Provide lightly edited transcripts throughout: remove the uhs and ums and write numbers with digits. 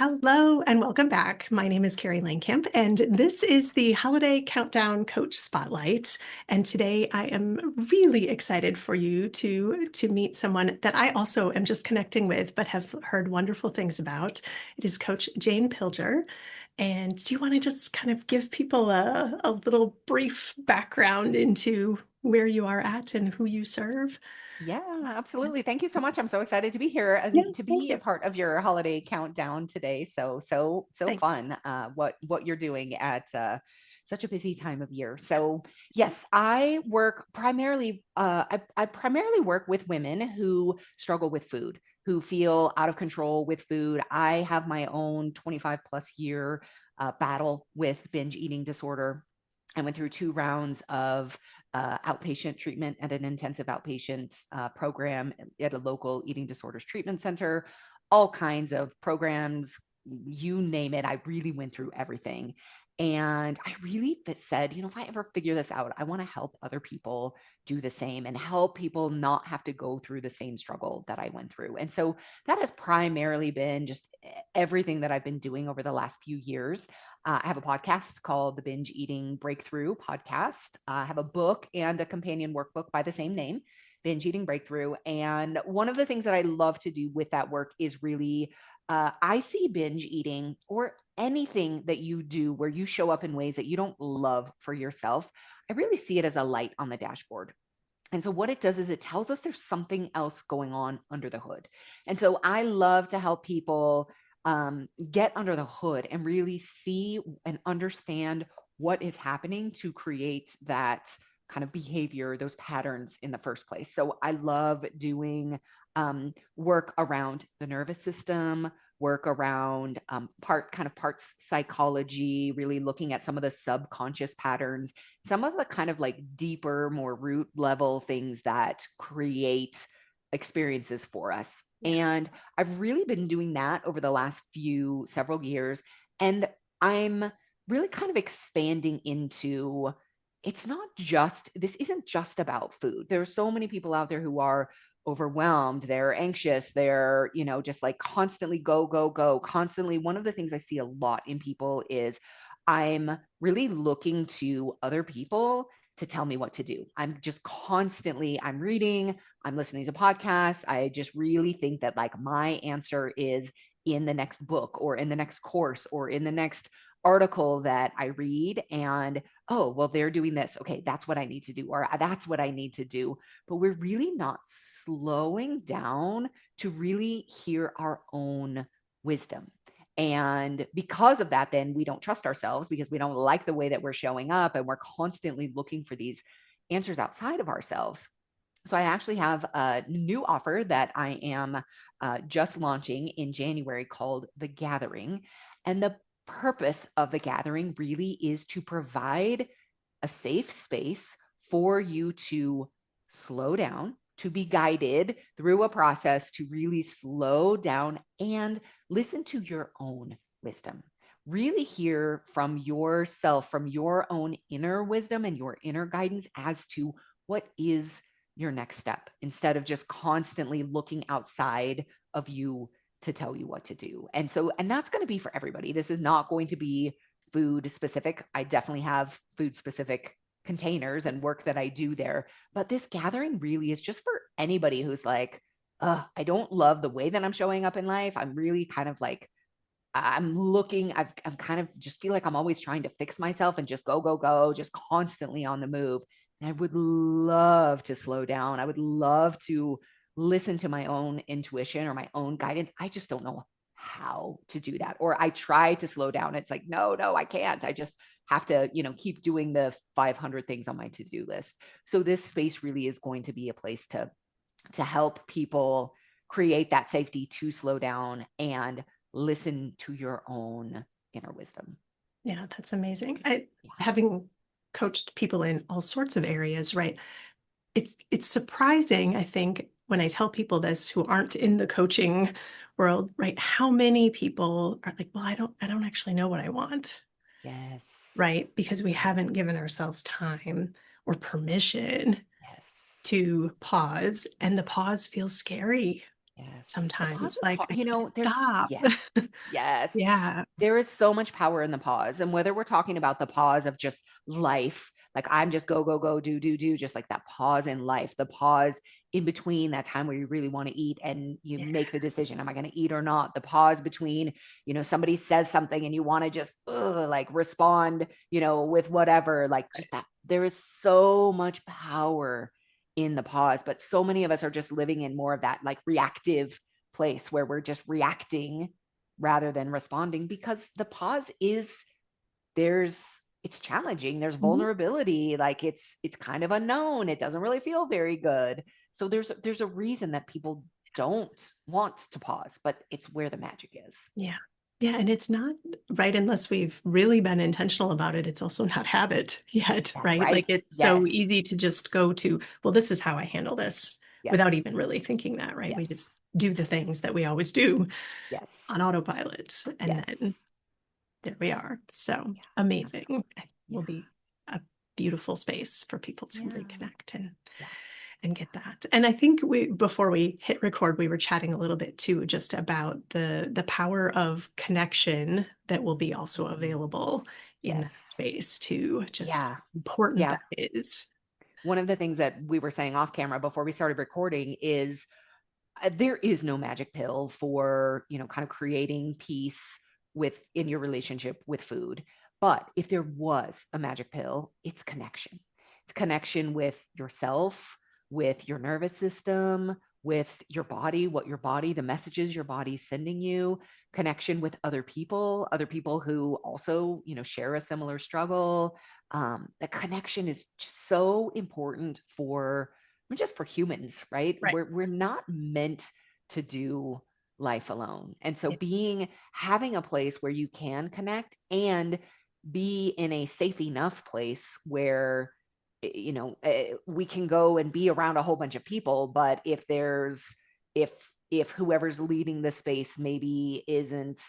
Hello and welcome back. My name is Kari Langkamp, and this is the Holiday Countdown Coach Spotlight. And today I am really excited for you to meet someone that I also am just connecting with, but have heard wonderful things about. It is Coach Jane Pilger. And do you want to just kind of give people a little brief background into where you are at and who you serve? Yeah, absolutely. Thank you so much. I'm so excited to be here Yeah, and to thank be a you. part of your holiday countdown today. So Thank fun. What you're doing at such a busy time of year. So yes, I work primarily. I primarily work with women who struggle with food, who feel out of control with food. I have my own 25 plus year battle with binge eating disorder. I went through 2 rounds of outpatient treatment at an intensive outpatient program at a local eating disorders treatment center, all kinds of programs, you name it. I really went through everything. And I really said, if I ever figure this out, I want to help other people do the same and help people not have to go through the same struggle that I went through. And so that has primarily been just everything that I've been doing over the last few years. I have a podcast called the Binge Eating Breakthrough podcast. I have a book and a companion workbook by the same name, Binge Eating Breakthrough. And one of the things that I love to do with that work is really, I see binge eating or anything that you do where you show up in ways that you don't love for yourself. I really see it as a light on the dashboard. And so what it does is it tells us there's something else going on under the hood. And so I love to help people get under the hood and really see and understand what is happening to create that kind of behavior, those patterns in the first place. So I love doing work around the nervous system, work around parts psychology, really looking at some of the subconscious patterns, some of the kind of like deeper, more root level things that create experiences for us. you. And I've really been doing that over the last several years. And I'm really kind of expanding into this isn't just about food. There are so many people out there who are overwhelmed, they're anxious, they're, just like constantly go, go, go, constantly. One of the things I see a lot in people is I'm really looking to other people to tell me what to do. I'm reading, I'm listening to podcasts. I just really think that like my answer is in the next book or in the next course or in the next article that I read. And oh, well, they're doing this. Okay, that's what I need to do, or that's what I need to do. But we're really not slowing down to really hear our own wisdom. And because of that, then we don't trust ourselves because we don't like the way that we're showing up and we're constantly looking for these answers outside of ourselves. So I actually have a new offer that I am just launching in January called The Gathering. And the purpose of The Gathering really is to provide a safe space for you to slow down, to be guided through a process to really slow down and listen to your own wisdom. Really hear from yourself, from your own inner wisdom and your inner guidance as to what is your next step instead of just constantly looking outside of you to tell you what to do. And that's going to be for everybody. This is not going to be food specific. I definitely have food specific containers and work that I do there. But this gathering really is just for anybody who's like, I don't love the way that I'm showing up in life. I'm really kind of like, I'm kind of just feel like I'm always trying to fix myself and just go, go, go, just constantly on the move. And I would love to slow down. I would love to listen to my own intuition or my own guidance. I just don't know how to do that. Or I try to slow down. It's like, no, no, I can't. I just have to, keep doing the 500 things on my to-do list. So this space really is going to be a place to help people create that safety to slow down and listen to your own inner wisdom. Yeah, that's amazing. Yeah. Having coached people in all sorts of areas, right? It's surprising, I think, when I tell people this who aren't in the coaching world, right? How many people are like, well, I don't actually know what I want, Yes. right? Because we Yes. haven't given ourselves time or permission Yes. to pause, and the pause feels scary. Yes. The pause sometimes. is Like, hard. I You can't know, there's, stop. yes, yes. Yeah. There is so much power in the pause. And whether we're talking about the pause of just life, like I'm just go, go, go, do, just like that pause in life, the pause in between that time where you really want to eat and you Yeah. make the decision, am I going to eat or not? The pause between, somebody says something and you want to just like respond, with whatever, like just that. There is so much power in the pause, but so many of us are just living in more of that like reactive place where we're just reacting rather than responding because the pause is it's challenging, there's Mhm. vulnerability, like it's kind of unknown, it doesn't really feel very good, so there's a reason that people don't want to pause, but it's where the magic is. Yeah. Yeah. And it's not right unless we've really been intentional about it. It's also not habit yet, That's right? Like right. it's so Yes. easy to just go to, well, this is how I handle this without Yes. even really thinking that, right? We Yes. just do the things that we always do Yes. on autopilot. And then Yes. there we are. So Yeah. amazing. Absolutely. It will Yeah. be a beautiful space for people to Yeah. reconnect Yeah. and get that. And I think before we hit record, we were chatting a little bit too, just about the power of connection that will be also Mhm. available in Yes. that space too. Just Yeah. important Yeah. that is. One of the things that we were saying off camera before we started recording is there is no magic pill for kind of creating peace in your relationship with food, but if there was a magic pill, it's connection. It's connection with yourself, with your nervous system, with your body, the messages your body's sending you, connection with other people who also share a similar struggle. The connection is so important for just for humans, right? Right. We're not meant to do life alone. And so Yeah. having a place where you can connect and be in a safe enough place where we can go and be around a whole bunch of people, but if whoever's leading the space maybe isn't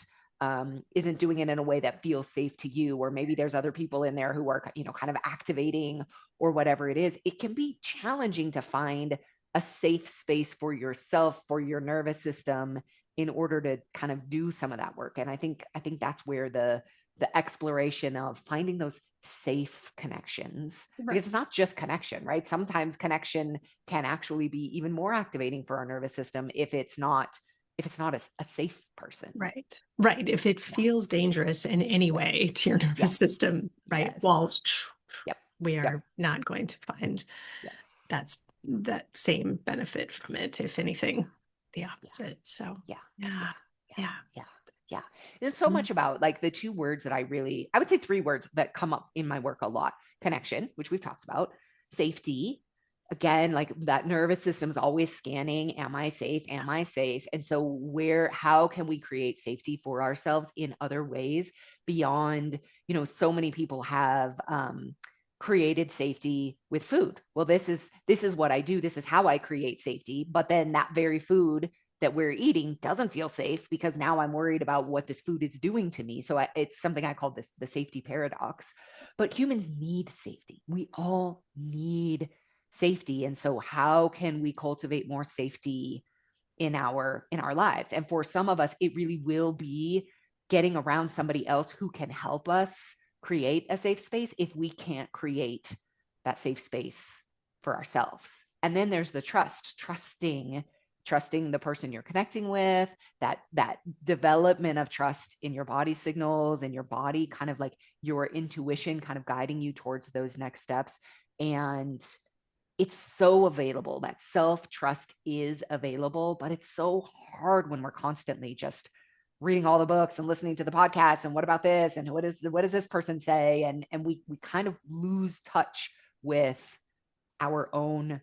doing it in a way that feels safe to you, or maybe there's other people in there who are kind of activating or whatever it is, it can be challenging to find a safe space for yourself, for your nervous system, in order to kind of do some of that work. And I think that's where the exploration of finding those safe connections, Right. because it's not just connection, right? Sometimes connection can actually be even more activating for our nervous system if it's not a safe person. Right. Right. If it Yeah. feels dangerous in any Yeah. way to your Yeah. nervous system, right? Yes. Walls, Yep. we Yep. are not going to find Yes. that same benefit from it. If anything, the Yeah. opposite. So Yeah. Yeah. yeah. Yeah. Yeah. Yeah. Yeah. There's so Mm. much about like the two words that I would say three words that come up in my work a lot: connection, which we've talked about, safety. Again, like that nervous system is always scanning, am I safe? Am I safe? And so how can we create safety for ourselves in other ways beyond, so many people have created safety with food. Well, this is what I do. This is how I create safety. But then that very food that we're eating doesn't feel safe because now I'm worried about what this food is doing to me. So it's something I call this the safety paradox. But humans need safety. We all need safety. And so how can we cultivate more safety in our lives? And for some of us, it really will be getting around somebody else who can help us create a safe space if we can't create that safe space for ourselves. And then there's the trusting the person you're connecting with, that development of trust in your body signals and your body, kind of like your intuition kind of guiding you towards those next steps. And it's so available. That self trust is available, but it's so hard when we're constantly just reading all the books and listening to the podcasts and what about this and what does this person say, and we kind of lose touch with our own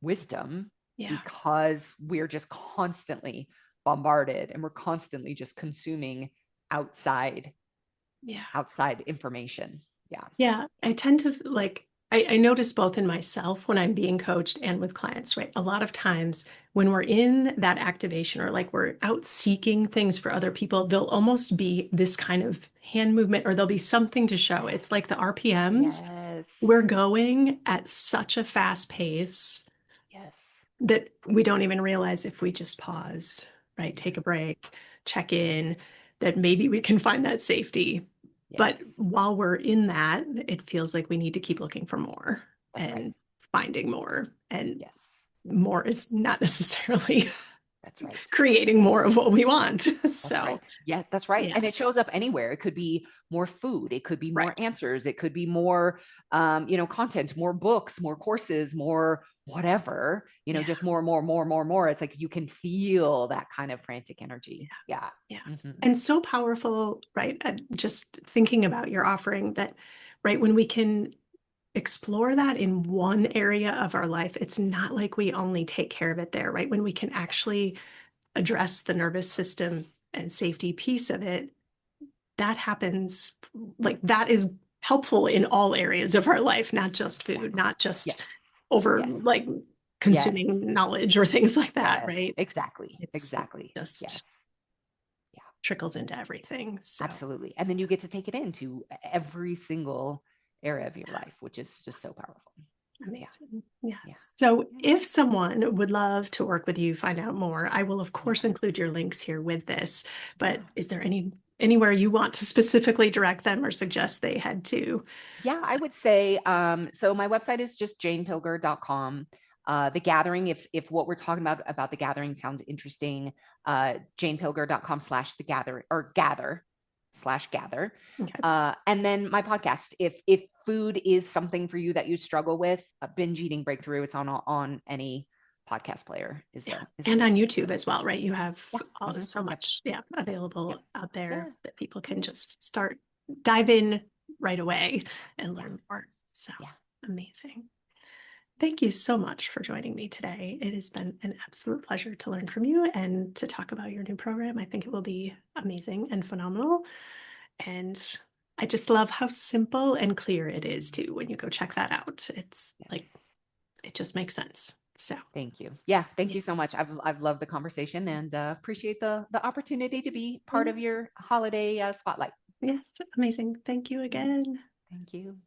wisdom Yeah. because we're just constantly bombarded and we're constantly just consuming outside Yeah. outside information. Yeah. Yeah. I tend to like, I notice both in myself when I'm being coached and with clients, right? A lot of times when we're in that activation or like we're out seeking things for other people, there'll almost be this kind of hand movement or there'll be something to show. It's like the RPMs. Yes. We're going at such a fast pace Yes. that we don't even realize if we just pause, right? Yeah. Take a break, check in, that maybe we can find that safety. Yes. But while we're in that, it feels like we need to keep looking for more That's right. and finding more. And Yes. more is not necessarily That's right. creating more of what we want. That's So, right. Yeah, that's right. yeah, And it shows up anywhere. It could be more food. It could be more right. answers. It could be more, content, more books, more courses, more whatever, Yeah, just more, more, more, more, more. It's like you can feel that kind of frantic energy. Yeah. yeah. Hmm. And so powerful, right? Just thinking about your offering that, right, when we can explore that in one area of our life, it's not like we only take care of it there, right? When we can Yes. actually address the nervous system and safety piece of it, that happens, like that is helpful in all areas of our life, not just food, Exactly. not just Yes. over Yes. like Yes. consuming knowledge or things like that, Yes. right? Exactly. It Exactly. Yes. just Yeah. trickles into everything. So Absolutely. And then you get to take it into every single area of your life, which is just so powerful. Yeah. amazing. Yeah. Yeah. So Yeah. if someone would love to work with you, find out more, I will of Yeah. course include your links here with this. But Yeah. is there anywhere you want to specifically direct them or suggest they head to? Yeah, I would say so my website is just janepilger.com. The gathering, if what we're talking about the gathering sounds interesting, janepilger.com/the gather or gather/gather. Okay. And then my podcast, if food is something for you that you struggle with, Binge Eating Breakthrough, it's on any podcast player is Yeah. a And good on place. YouTube as well, right? You have Yeah. Hmm. so Yep. much, yeah, Yep. available out Yeah. there that people can Yeah. just dive in right away and Yeah. learn more. So Yeah. amazing. Thank you so much for joining me today. It has been an absolute pleasure to learn from you and to talk about your new program. I think it will be amazing and phenomenal. And I just love how simple and clear it is too when you go check that out. It's like Yes. it just makes sense. So, Thank you. Yeah, thank yeah. you so much. I've loved the conversation and appreciate the opportunity to be part Yeah. of your holiday spotlight. Yes, amazing. Thank you Mm. again. Thank you.